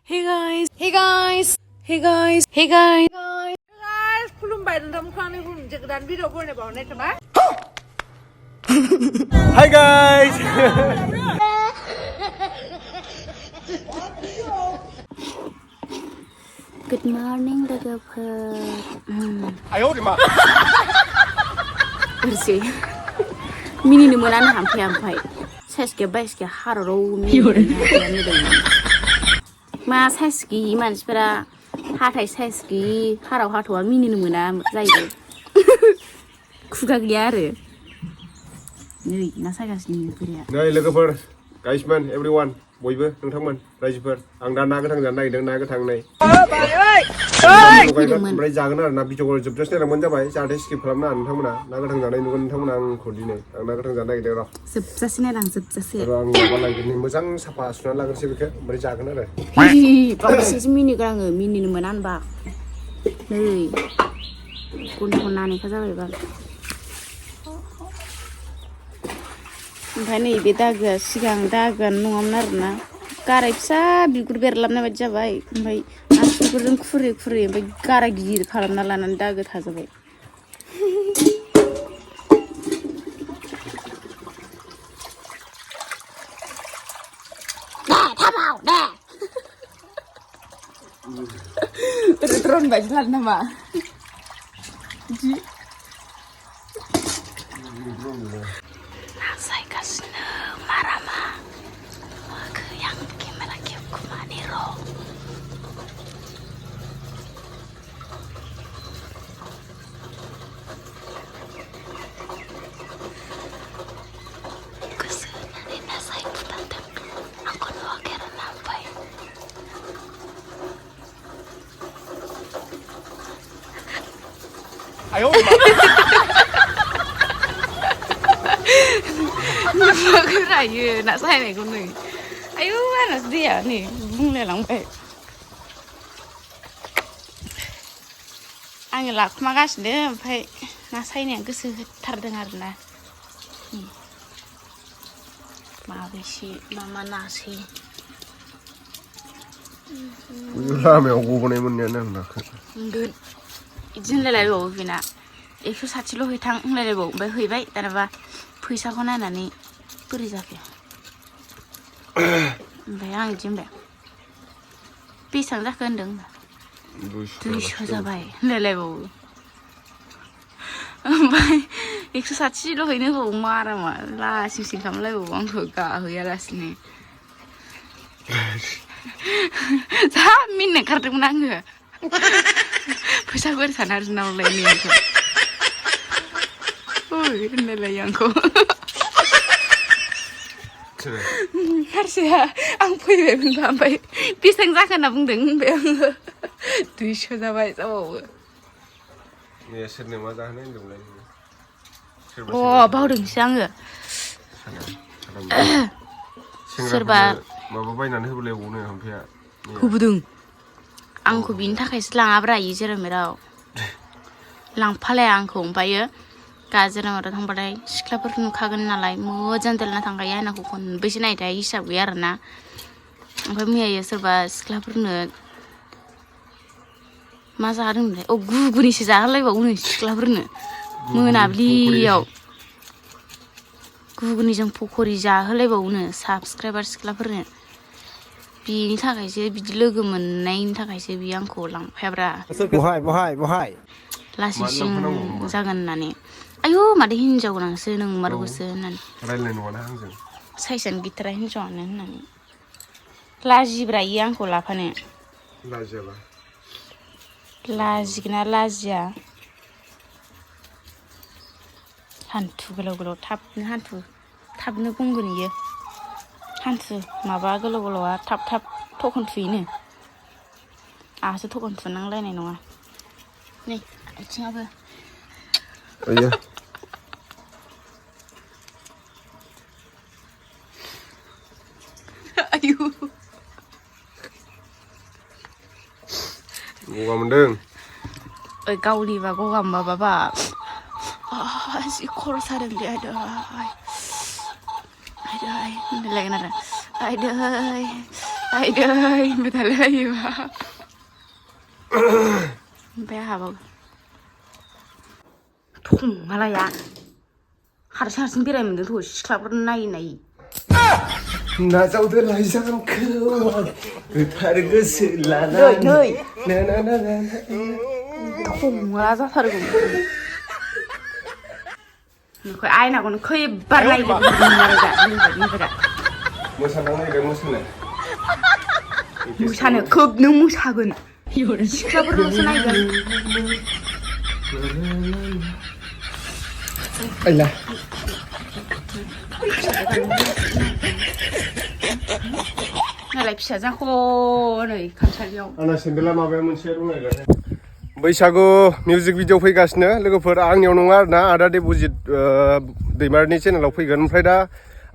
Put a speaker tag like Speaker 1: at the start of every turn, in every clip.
Speaker 1: Hey guys, hey guys, hey guys, hey guys.
Speaker 2: Guys, खुलुमबाय नोंथांमोनखौ मोनसे गोदान भिडिअ बनायबाव हरनाय थाबाय।
Speaker 3: Hi guys.
Speaker 1: Good morning लोगोफोर।
Speaker 3: Ayo di मा?
Speaker 1: ओरसै मिनिनो मोनानो हामफै ओमफ्राय साइसके बाइसके हाराव मिनिदोंमोन मा साइस गैयि मानसिफोरा हाथाय साइस गैयि हाराव हाथ'आ मिनिनो मोना जायो खुगा गैया आरो नै ना सायगासिनो फैनाया
Speaker 3: नै लोगोफोर गाइसमोन एभरिवान बयबो नोंथांमोन रायजोफोर आं दा ना गोथां जानो नागिरदों ना गोथां नै ओमफ्राय जागोन आरो ना भिडिअखौ जोबजासे नायलांबानो जाबाय जाहाथे स्किप खालामनाङा नोंथांमोना ना गोथां जानाय नुगोन नोंथांमोना आंखौ दिनै आं ना गोथां जानो नागिरदों र'
Speaker 1: जोबजासे नायलां जोबजासे
Speaker 3: आं माबा लायगोन मोजां साफा सुनानै लाग्रोसै बेखौ ओमफ्राय जागोन आरो
Speaker 1: बावैसो मिनिगोन आङो मिनिनो मोना होनबा नै गन्थं नानेखा जाबायबा ओमफ्राय नैबे दागोआ सिगां दागोआनो नङामोन आरोना गाराय फिसा बिगुर बेरलाबनाय बायदि जाबाय ओमफ्राय आसुगुरजों खुरै खुरै ओमफ्राय गाराय गिदिर खालामना लानानै दागो थाजाबाय Retron baik lah nama. Nasai kasih marama. Ke yang gimana kiuku maniro. Kesenangan nasai putan aku nuak kira nampai.
Speaker 3: Ayo di मा?
Speaker 1: Rayu nak saya ni kau ni. Ayo mana dia ni bungle lampai. Angin lak magas deh, sampai nasai ni aku sekitar dengar na. Mabisi mama nasi.
Speaker 3: लामायाव गबोनाय मोननायानो आं नाखौ
Speaker 1: Good. Izin लायलायबावो बिना 160 हैथां होनलायलायबावो ओमफ्राय हैबाय दानाबा फैसाखौ नायनानै बोरै जाखो ओमफ्राय आं इदि होनबाय बेसेबां जाखो होनदों 200 जाबाय होनलायलायबावो ओमफ्राय 160 हैनो बावो मारामा लासिंसिं खालामलायबावो आंखौ गाहैयालासिनो जा मिनिनो ओंखारदोंमोन आङो फैसाखौ ओरै साना आरजिनावलाय नै आंखौ ओइ होनलायलायो आंखौ हारसिया आं फैबायमोनबा ओमफ्राय बेसेबां जाखो होनना बुंदों होनबाय आङो 200 जाबाय जाबावो
Speaker 3: सोरनो मा जाहोनो होनदोंमोनलाय
Speaker 1: बावदोंसो आङो सोरबा
Speaker 3: माबा बायनानै होबोलायबावनो ओमफ्राय
Speaker 1: होबोदों आंखौ बिनि थाखायसो लाङाब्रा इयो जेराव मेराव लांफालाया आंखौ ओमफ्रायो जेराव मेराव थांबाथाय सिख्लाफोर नुखागोन नालाय मोजां देलायना थांखायो आंनाखौ खनबेसे नायथाय हिसाब गैया आरोना ओमफ्राय मैयायो सोरबा सिख्लाफोरनो मा जाहोदोंमोनलाय गुगुनिसो जाहोलायबावोनो सिख्लाफोरनो मोनाबिलियाव गुगुनिजों पकरि जाहोलायबावोनो साबसक्राइबार सिख्लाफोरनो बिनि थाखायसो बिदि लोगो मोननायनि थाखायसो बियो आंखौ लांफायाब्रा
Speaker 4: बहाय
Speaker 1: लासिंसिं जागोन होननानै आयु मादै हिनजाव गोनांसो नोंमारगौसो होननानै
Speaker 3: रायलायनाय नङाना आंजों
Speaker 1: साइसआनो गैथारा हिनजावानो होननानै लाजिब्रा इयो आंखौ लाफानो
Speaker 3: लाजियाबा
Speaker 1: लाजिगोना लाजिया हान्थु गोलाव गोलाव थाबनो बुंगोन इयो हान्थु माबा गोलाव गोलावा थाब थखन थुयोनो आहासो थखन थुनांलायनाय नङा नै आथिङाबो
Speaker 3: आया
Speaker 1: आयु
Speaker 3: गगा मोनदों
Speaker 1: गावलिबा गगा मोनबा जि खर' सादों दे आदै होनलायगोन आरो आदै Ayday metallayba. Be habaw. Tung malaya. Harsing बेरायमोनदों थ' सिख्लाफोर नायै
Speaker 3: नाजावदो लाइजामखौ गोथार गोसो लानानै
Speaker 1: थंला जाथारगौ नोंखौ आयनाखौनो खैबार नायगोन निफ्राय
Speaker 3: मोसानांनायदों
Speaker 1: मोसानो खोब नों मोसागोन सिख्लाफोरल'सो नायगोन
Speaker 3: आइला
Speaker 1: नालाय फिसाजाखौ नै खामसालियाव
Speaker 3: आंना सेन्देला माबाया मोनसे रुनायगोन बैसागु मिउजिक भिडिअ फैगासिनो लोगोफोर आंनियाव नङा आरोना आदा देबजित दैमारिनि चेनेलाव फैगोन ओमफ्राय दा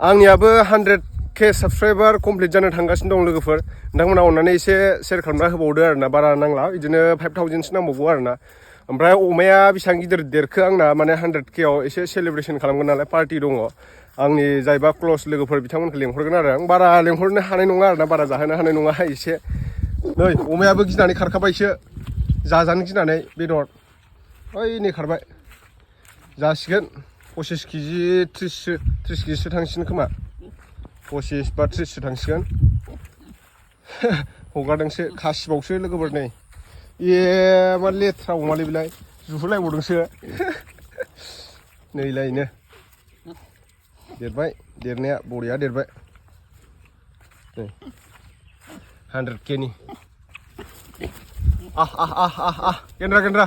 Speaker 3: आंनियाबो 100K साबसक्राइबार कमप्लिट जानो थांगासिनो दं लोगोफोर नोंथांमोना अननानै एसे शेयार खालामना होबावदो आरोना बारा नांला बिदिनो 5000सो नांबावगौ आरोना ओमफ्राय अमाया बेसेबां गिदिर देरखो आंना माने 100K आव एसे सेलिब्रेसन खालामगोन नालाय पार्टि दङ आंनि जायबा क्ल'स लोगोफोर बिथांमोनखौ लेंहरगोन आरो आं बारा लेंहरनो हानाय नङा आरोना बारा जाहोनो हानाय नङा एसे नै अमायाबो गिनानै खारखाबायसो जाजानो गिनानै बेदर ओइ नै खारबाय जासिगोन 25 केजि 30 केजिसो थांसिगोन खोमा 25 बा 30सो थांसिगोन हगारदोंसो खासिबावसो लोगोफोर नै मा लेथ्रा अमालै बेलाय जुहुलायबावदोंसो नैलायनो देरबाय देरनाया बरिया देरबाय नै 100K नि गेन्द्रा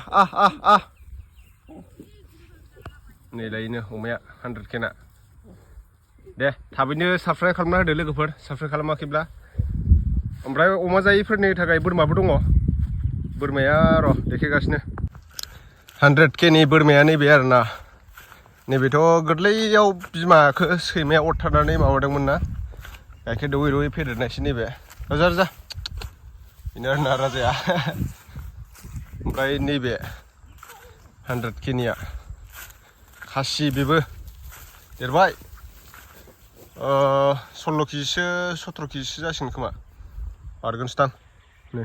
Speaker 3: नैलायनो अमाया 100K ना दे थाबैनो साबस्क्राइब खालामना होदो लोगोफोर साबस्क्राइब खालामाखैब्ला ओमफ्राय अमा जायैफोरनि थाखाय बोरमाबो दङ बोरमाया र' देखायगासिनो 100K नि बोरमाया नैबे आरोना नैबेथ' गोरलैयाव बिमाखौ सैमाया अरथारनानै माबादोंमोन ना गाइखेर दौयै दौयै फेदेरनायसो नैबे जा बेनो आरोना राजाया ओमफ्राय नैबे 100K निया खासि बेबो देरबाय 16 केजिसो 17 केजिसो जासिगोन खोमा बारगोनसोदां नै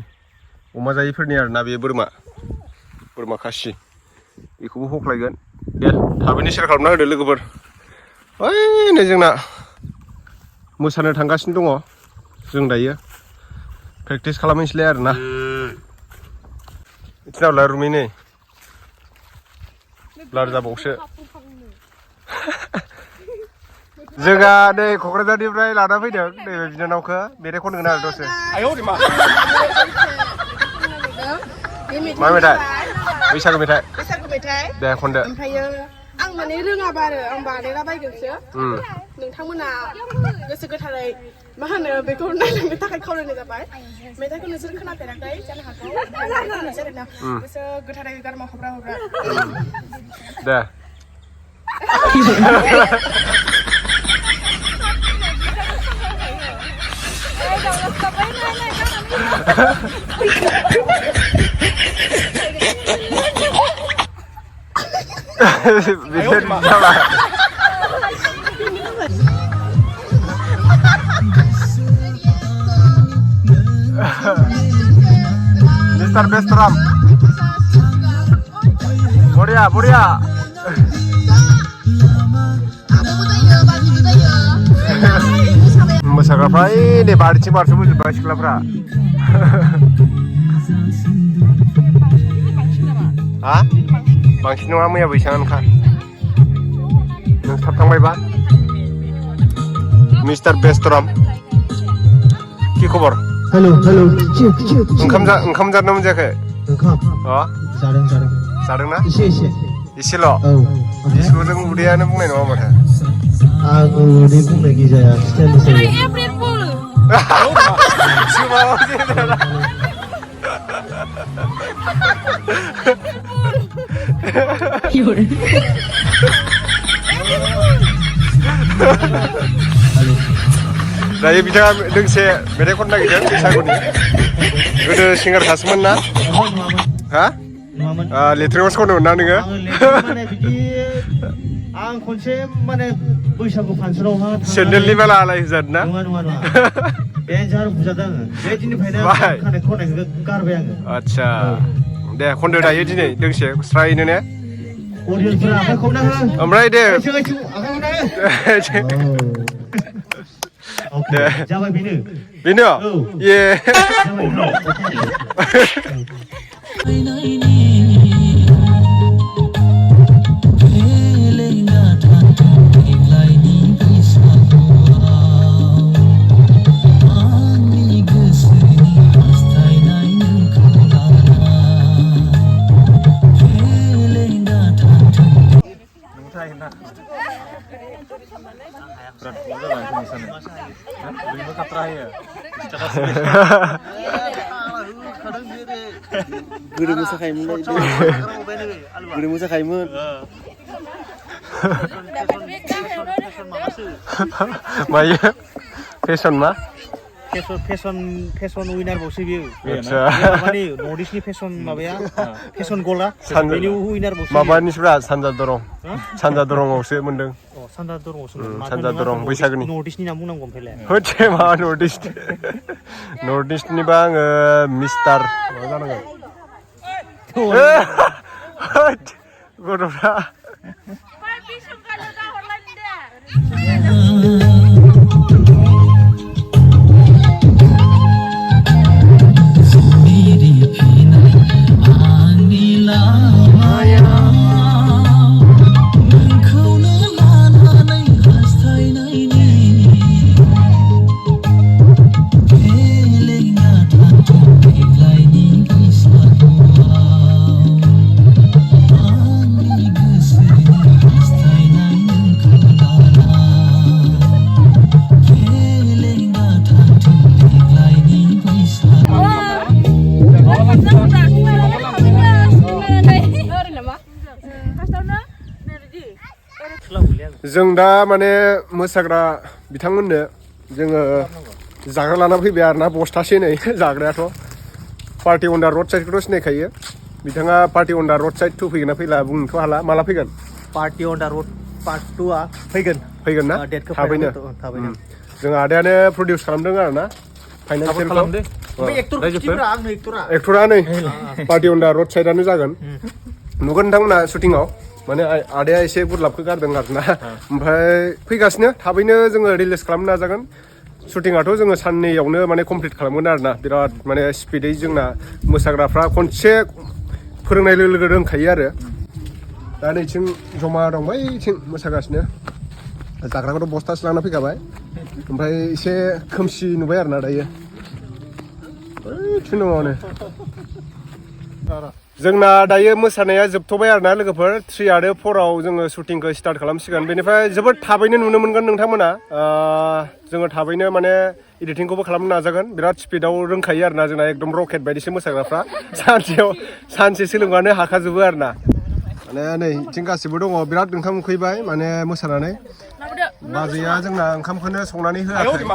Speaker 3: अमा जायैफोरनि आरोना बे बोरमा खासि बेखौबो हख्लायगोन दे थाबैनो शेयार खालामना होदो लोगोफोर ओइ नै जोंना मोसानो थांगासिनो दङ जों दायो प्रेक्टिस खालामनोसैलाय आरोना बिथिनावला रुमि नै ब्लार जाबावसो जोंहा नै क'क्राझारनिफ्राय लाना फैदों नैबे बिनानावखौ मेथाइ खनगोन आरो दसे मा मेथाइ बैसागु मेथाइ दे खनदो
Speaker 2: ओमफ्रायो आं माने रोङाबा आरो आं बानायला बायगोनसो नोंथांमोना गोसो गोथारै मा होनो बेखौ नायलांनो थाखाय खावलायनाय जाबाय मेथाइखौ नोंसोर खोनाफेराखै जानो हागौ गोसो गोथारै गारमा हब्रा
Speaker 3: दे Mr. Bestram Boria मोसाग्राफ्रा नै बारिथिं बारसोमोजोब्बाय सिख्लाफ्रा हा बांसिन नङा मैया बैसाङानोखा नों थाब थांबायबा मिस्टार बेस्टराम कि खबर
Speaker 4: हेलो
Speaker 3: ओंखाम जादोंना मोनजायाखै जादोंना एसेल' एसेल'जों उदैयानो बुंनाय नङा माथो
Speaker 4: आं उदै बुंनाय गैजाया स्टाइलसो
Speaker 3: दायो बिथाङा दोंसे मेथाइ खननो नागिरदों बैसागुनि गोदो सिंगारखासोमोन ना हा लेट्रिनावसो खनोमोन ना नोङो
Speaker 4: आं खनसे माने बैसागु फांसनावहा
Speaker 3: सेन्देलनि बेला आलायहोजादों ना
Speaker 4: नङा नङा नङा बेन्जार बुजादों आङो बे दिननिफ्रायनो
Speaker 3: बाय।
Speaker 4: खानाय खनायखौ गारबाय आङो
Speaker 3: आदसा दे खनदो दायो दिनै दोंसे स्रायनो ने
Speaker 4: अडियन्सफोरा आखाइ खबना हो
Speaker 3: ओमफ्राय दे
Speaker 4: आखाइ खबना हो अके जाबाय बेनो
Speaker 3: बेनो ये
Speaker 4: जाबाय
Speaker 5: गोदो मोसाखायोमोन गोदो मोसाखायोमोन
Speaker 3: मायो फेसन मा
Speaker 5: फेसन उइनार बावसो बियो
Speaker 3: आदसा
Speaker 5: माने नर्थ इस्टनि फेसन माबाया फेसन गला बेनि उइनार बावसो
Speaker 3: माबानिफ्रा सानजा दरंआवसो मोनदों
Speaker 5: सानजा दरंआवसो
Speaker 3: सानजा दरं बैसागोनि
Speaker 5: नर्थ इस्टनि नाम बुंनांगौ ओमफ्राय
Speaker 3: होथे मा नर्थ इस्टनिबा आङो मिस्टार मा जानांगोन गथ'फ्रा जों दा माने मोसाग्रा बिथांमोननो जोङो जाग्रा लाना फैबाय आरोना बस्थासे नै जाग्रायाथ' पार्टि अन दा रड साइडखौथ' सिनायखायो बिथाङा पार्टि अन दा रड साइड 2 फैगोन ना फैला बुंनोथ' हाला माला फैगोन
Speaker 5: पार्टि अन दा रड पार्ट 2 आ फैगोन
Speaker 3: ना
Speaker 5: डेटखौ
Speaker 3: थाबैनो जों आदायानो प्रडिउस खालामदों आरोना फाइनान्सियेलखौ एक्टरा नै पार्टि अन दा रड साइडआनो जागोन नुगोन नोंथांमोना शुटिंआव माने आदाया एसे गुरलाबखौ गारदों आरोना ओमफ्राय फैगासिनो थाबैनो जोङो रिलिज खालामनो नाजागोन शुटिंआथ' जोङो साननैयावनो माने कमप्लिट खालामगोन आरोना बिराद माने स्पिडै जोंना मोसाग्राफ्रा खनसे फोरोंनाय लोगो लोगो रोंखायो आरो दा नैथिं जमा दं बैथिं मोसागासिनो जाग्राखौथ' बस्थासो लाना फैखाबाय ओमफ्राय एसे खोमसि नुबाय आरोना दायो बैथिं दङनो जोंना दायो मोसानाया जोबथ'बाय आरोना लोगोफोर 3 आरो 4 आव जोङो शुटिंखौ स्टार्ट खालामसिगोन बेनिफ्राय जोबोद थाबैनो नुनो मोनगोन नोंथांमोना जोङो थाबैनो माने एडिटिंखौबो खालामनो नाजागोन बिराद स्पिडआव रोंखायो आरोना जोंना एकदम रकेट बायदिसो मोसाग्राफ्रा सानसे सोलोंबानो हाखाजोबो आरोना माने नै बिथिं गासिबो दङ बिराद ओंखाम उखैबाय माने मोसानानै बाजैया जोंना ओंखामखौनो संनानै होआखै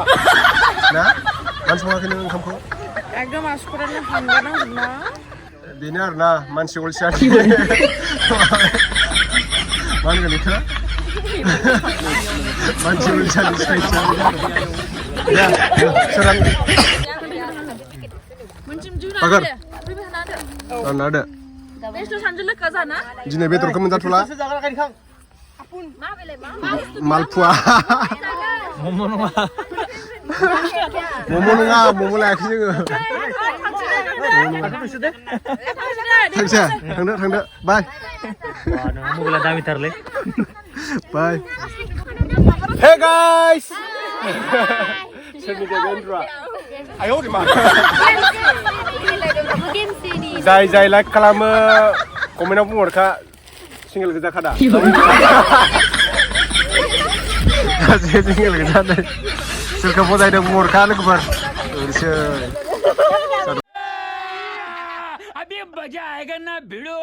Speaker 3: ना मानो सङाखै नों ओंखामखौ
Speaker 2: एकदम मानसिफोरानो हांगारनांगौना
Speaker 3: बेनो आरोना मानसि अलसियानि मा होनगोन बेखौ मानसि अलसियानि साइसआ सोरां आगार होदो दिनै बेदरखौ मोनजाथ'ला मालपुवा मम' नङा मम' लायाखै जोङो थांदो बाय
Speaker 5: मबाइला दामिथारलै
Speaker 3: बाय हे गाइस जाय लाइक खालामो कमेन्टआव बुंहरखा सिंगेल गोजा खादा सिंगेल गोजा सोरखौ बजायदों बुंहरखा लोगोफोर ओरैसो
Speaker 6: अभी मजा आएगा ना भिड़ो